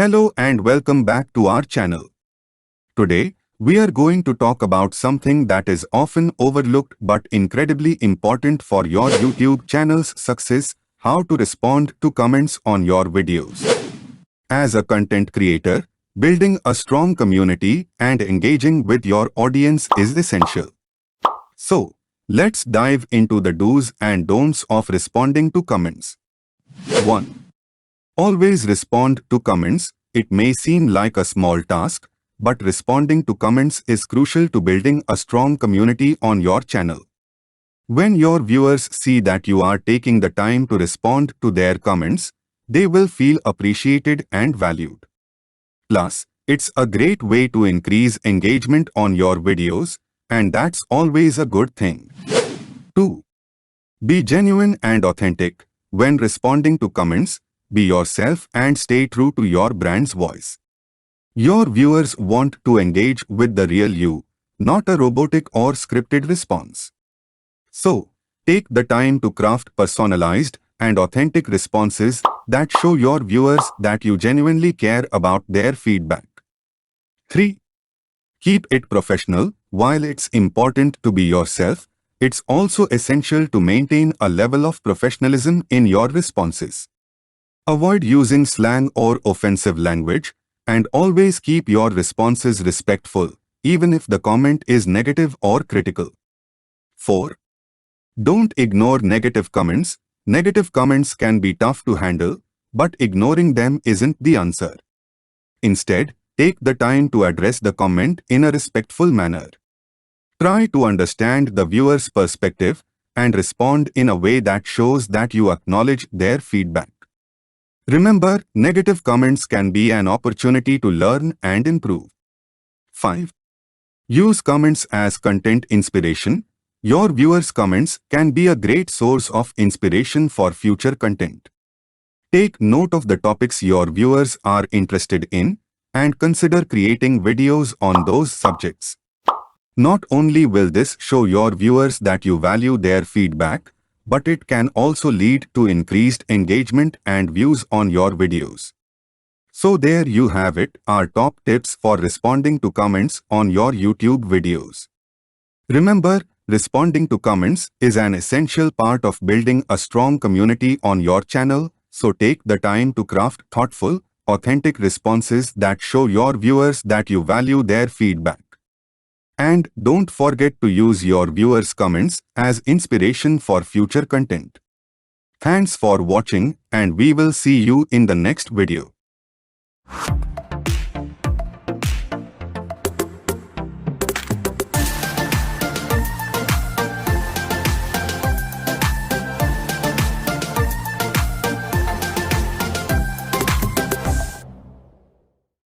Hello and welcome back to our channel. Today, we are going to talk about something that is often overlooked but incredibly important for your YouTube channel's success: how to respond to comments on your videos. As a content creator, building a strong community and engaging with your audience is essential. So, let's dive into the do's and don'ts of responding to comments. 1. Always respond to comments. It may seem like a small task, but responding to comments is crucial to building a strong community on your channel. When your viewers see that you are taking the time to respond to their comments, they will feel appreciated and valued. Plus, it's a great way to increase engagement on your videos, and that's always a good thing. 2. Be genuine and authentic. When responding to comments, be yourself and stay true to your brand's voice. Your viewers want to engage with the real you, not a robotic or scripted response. So, take the time to craft personalized and authentic responses that show your viewers that you genuinely care about their feedback. 3. Keep it professional. While it's important to be yourself, it's also essential to maintain a level of professionalism in your responses. Avoid using slang or offensive language, and always keep your responses respectful, even if the comment is negative or critical. 4. Don't ignore negative comments. Negative comments can be tough to handle, but ignoring them isn't the answer. Instead, take the time to address the comment in a respectful manner. Try to understand the viewer's perspective and respond in a way that shows that you acknowledge their feedback. Remember, negative comments can be an opportunity to learn and improve. 5. Use comments as content inspiration. Your viewers' comments can be a great source of inspiration for future content. Take note of the topics your viewers are interested in and consider creating videos on those subjects. Not only will this show your viewers that you value their feedback, but it can also lead to increased engagement and views on your videos. So there you have it, our top tips for responding to comments on your YouTube videos. Remember, responding to comments is an essential part of building a strong community on your channel, so take the time to craft thoughtful, authentic responses that show your viewers that you value their feedback. And don't forget to use your viewers' comments as inspiration for future content. Thanks for watching, and we will see you in the next video.